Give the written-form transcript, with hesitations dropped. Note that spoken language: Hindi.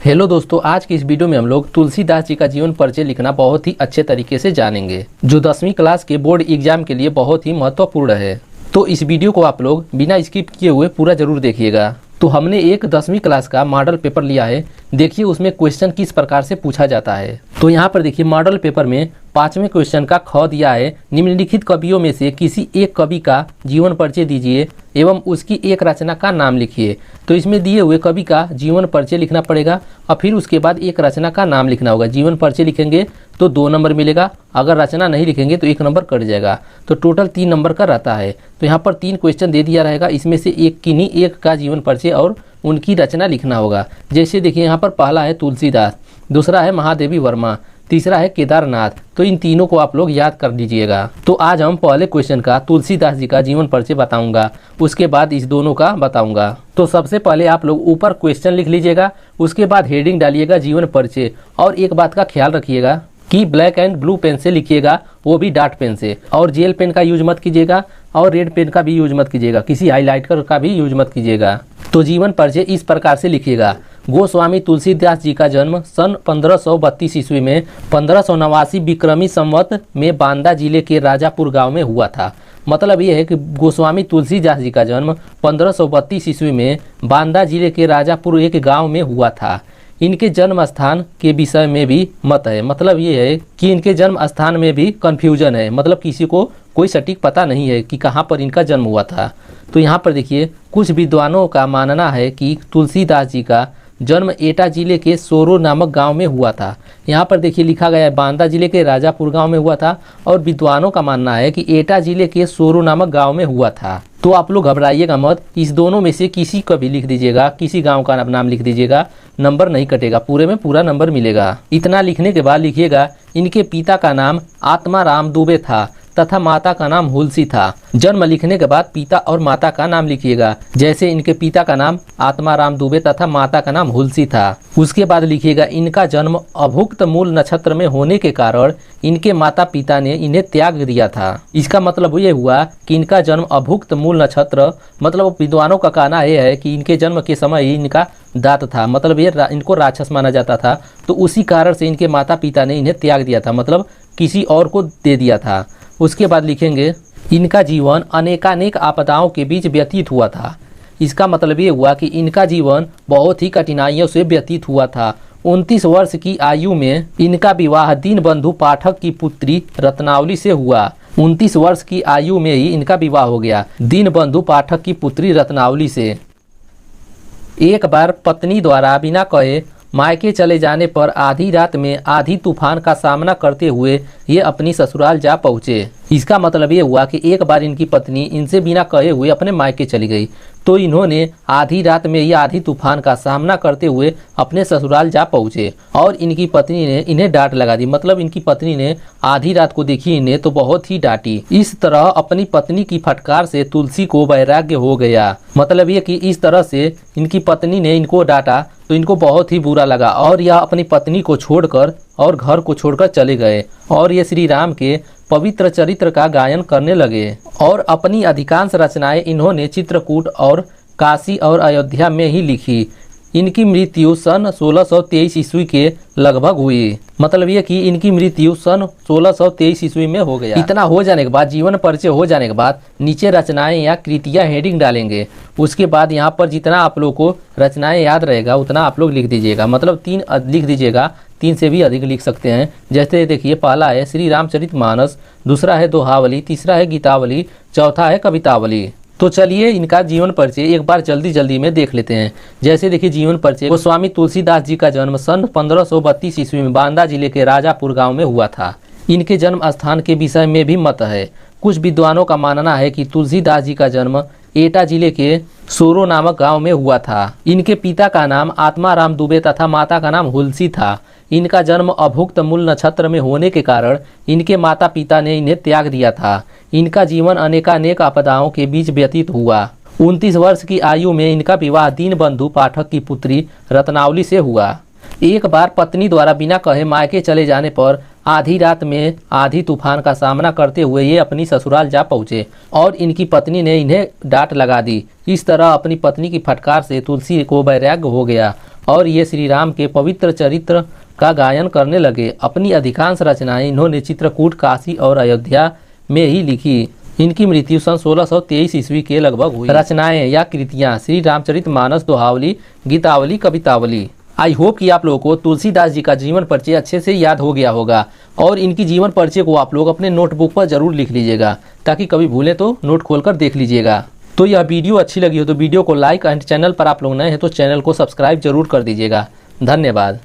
हेलो दोस्तों, आज की इस वीडियो में हम लोग तुलसीदास जी का जीवन परिचय लिखना बहुत ही अच्छे तरीके से जानेंगे, जो 10वीं क्लास के बोर्ड एग्जाम के लिए बहुत ही महत्वपूर्ण है। तो इस वीडियो को आप लोग बिना स्किप किए हुए पूरा जरूर देखिएगा। तो हमने एक 10वीं क्लास का मॉडल पेपर लिया है, देखिए उसमें क्वेश्चन किस प्रकार से पूछा जाता है। तो यहाँ पर देखिए मॉडल पेपर में 5वें क्वेश्चन का ख दिया है, निम्नलिखित कवियों में से किसी एक कवि का जीवन परिचय दीजिए एवं उसकी एक रचना का नाम लिखिए। तो इसमें दिए हुए कवि का जीवन परिचय लिखना पड़ेगा और फिर उसके बाद एक रचना का नाम लिखना होगा। जीवन परिचय लिखेंगे तो 2 नंबर मिलेगा, अगर रचना नहीं लिखेंगे तो 1 नंबर कट जाएगा। तो टोटल 3 नंबर का रहता है। तो यहाँ पर 3 क्वेश्चन दे दिया रहेगा, इसमें से किन्हीं एक का जीवन परिचय और उनकी रचना लिखना होगा। जैसे देखिए यहाँ पर पहला है तुलसीदास, दूसरा है महादेवी वर्मा, तीसरा है केदारनाथ। तो इन तीनों को आप लोग याद कर लीजिएगा। तो आज हम पहले क्वेश्चन का तुलसीदास जी का जीवन परिचय बताऊंगा, उसके बाद इस दोनों का बताऊंगा। तो सबसे पहले आप लोग ऊपर क्वेश्चन लिख लीजिएगा, उसके बाद हेडिंग डालिएगा जीवन परिचय। और एक बात का ख्याल रखिएगा कि ब्लैक एंड ब्लू पेन से लिखिएगा, वो भी डॉट पेन से, और जेल पेन का यूज मत कीजिएगा और रेड पेन का भी यूज मत कीजिएगा, किसी हाईलाइटर का भी यूज मत कीजिएगा। तो जीवन परिचय इस प्रकार से लिखिएगा। गोस्वामी तुलसीदास जी का जन्म सन 1532 ईस्वी में 1589 विक्रमी संवत में बांदा जिले के राजापुर गांव में हुआ था। मतलब ये है कि गोस्वामी तुलसीदास जी का जन्म 1532 ईस्वी में बांदा जिले के राजापुर एक गांव में हुआ था। इनके जन्म स्थान के विषय में भी मत है, मतलब ये है कि इनके जन्म स्थान में भी कन्फ्यूजन है, मतलब किसी को कोई सटीक पता नहीं है कि कहाँ पर इनका जन्म हुआ था। तो यहाँ पर देखिए कुछ विद्वानों का मानना है कि तुलसीदास जी का जन्म एटा जिले के सोरो नामक गांव में हुआ था। यहाँ पर देखिए लिखा गया है बांदा जिले के राजापुर गांव में हुआ था, और विद्वानों का मानना है कि एटा जिले के सोरो नामक गांव में हुआ था। तो आप लोग घबराइएगा मत, इस दोनों में से किसी का भी लिख दीजिएगा, किसी गांव का नाम लिख दीजिएगा, नंबर नहीं कटेगा, पूरे में पूरा नंबर मिलेगा। इतना लिखने के बाद लिखिएगा इनके पिता का नाम आत्माराम दुबे था तथा माता का नाम हुलसी था। जन्म लिखने के बाद पिता और माता का नाम लिखिएगा, जैसे इनके पिता का नाम आत्माराम दुबे तथा माता का नाम हुलसी था। उसके बाद लिखिएगा इनका जन्म अभुक्त मूल नक्षत्र में होने के कारण इनके माता पिता ने इन्हें त्याग दिया था। इसका मतलब ये हुआ कि इनका जन्म अभुक्त मूल नक्षत्र, मतलब विद्वानों का कहना यह है कि इनके जन्म के समय ही इनका दांत था, मतलब ये इनको राक्षस माना जाता था। तो उसी कारण से इनके माता पिता ने इन्हें त्याग दिया था, मतलब किसी और को दे दिया था। उसके बाद लिखेंगे इनका जीवन अनेकानेक आपदाओं के बीच व्यतीत हुआ था। इसका मतलब ये हुआ कि इनका जीवन बहुत ही कठिनाइयों से व्यतीत हुआ था। 29 वर्ष की आयु में इनका विवाह दीनबंधु पाठक की पुत्री रत्नावली से हुआ। 29 वर्ष की आयु में ही इनका विवाह हो गया दीनबंधु पाठक की पुत्री रत्नावली से। एक बार पत्नी द्वारा बिना कहे मायके चले जाने पर आधी रात में आधी तूफान का सामना करते हुए ये अपनी ससुराल जा पहुँचे। इसका मतलब ये हुआ कि एक बार इनकी पत्नी इनसे बिना कहे हुए अपने मायके चली गई, तो इन्होंने आधी रात में ये आधी तूफान का सामना करते हुए अपने ससुराल जा पहुँचे और इनकी पत्नी ने इन्हें डांट लगा दी। मतलब इनकी पत्नी ने आधी रात को देखी इन्हें तो बहुत ही डांटी। इस तरह अपनी पत्नी की फटकार से तुलसी को वैराग्य हो गया। मतलब ये कि इस तरह से इनकी पत्नी ने इनको डांटा तो इनको बहुत ही बुरा लगा और यह अपनी पत्नी को छोड़कर और घर को छोड़कर चले गए और ये श्री राम के पवित्र चरित्र का गायन करने लगे। और अपनी अधिकांश रचनाएं इन्होंने चित्रकूट और काशी और अयोध्या में ही लिखी। इनकी मृत्यु सन 1623 ईस्वी के लगभग हुई। मतलब ये कि इनकी मृत्यु सन 1623 ईस्वी में हो गया। इतना हो जाने के बाद, जीवन परिचय हो जाने के बाद, नीचे रचनाएं या कृतियां हेडिंग डालेंगे। उसके बाद यहाँ पर जितना आप लोग को रचनाएं याद रहेगा उतना आप लोग लिख दीजिएगा, मतलब 3 लिख दीजिएगा, 3 से भी अधिक लिख सकते हैं। जैसे देखिए पहला है श्री रामचरितमानस, दूसरा है दोहावली, तीसरा है गीतावली, चौथा है कवितावली। तो चलिए इनका जीवन परिचय एक बार जल्दी जल्दी में देख लेते हैं। जैसे देखिए जीवन परिचय, गोस्वामी तुलसीदास जी का जन्म सन 1532 ईस्वी में बांदा जिले के राजापुर गांव में हुआ था। इनके जन्म स्थान के विषय में भी मत है। कुछ विद्वानों का मानना है कि तुलसीदास जी का जन्म एटा जिले के सोरो नामक गांव में हुआ था। इनके पिता का नाम आत्माराम दुबे तथा माता का नाम हुलसी था। इनका जन्म अभुक्त मूल नक्षत्र में होने के कारण इनके माता पिता ने इन्हें त्याग दिया था। इनका जीवन अनेकानेक आपदाओं के बीच व्यतीत हुआ। 29 वर्ष की आयु में इनका विवाह दीनबंधु पाठक की पुत्री रत्नावली से हुआ। एक बार पत्नी द्वारा बिना कहे मायके चले जाने पर आधी रात में आधी तूफान का सामना करते हुए ये अपनी ससुराल जा पहुँचे और इनकी पत्नी ने इन्हें डांट लगा दी। इस तरह अपनी पत्नी की फटकार से तुलसी को वैराग्य हो गया और ये श्री राम के पवित्र चरित्र का गायन करने लगे। अपनी अधिकांश रचनाएं इन्होंने चित्रकूट, काशी और अयोध्या में ही लिखी। इनकी मृत्यु सन 1623 ईस्वी के लगभग हुई। रचनाएं या कृतियां: श्री रामचरितमानस, दोहावली, गीतावली, कवितावली। आई होप कि आप लोगों को तुलसीदास जी का जीवन परिचय अच्छे से याद हो गया होगा और इनकी जीवन परिचय को आप लोग अपने नोटबुक पर जरूर लिख लीजिएगा ताकि कभी भूलें तो नोट खोलकर देख लीजिएगा। तो यह वीडियो अच्छी लगी हो तो वीडियो को लाइक एंड चैनल पर आप लोग नए हैं तो चैनल को सब्सक्राइब जरूर कर दीजिएगा। धन्यवाद।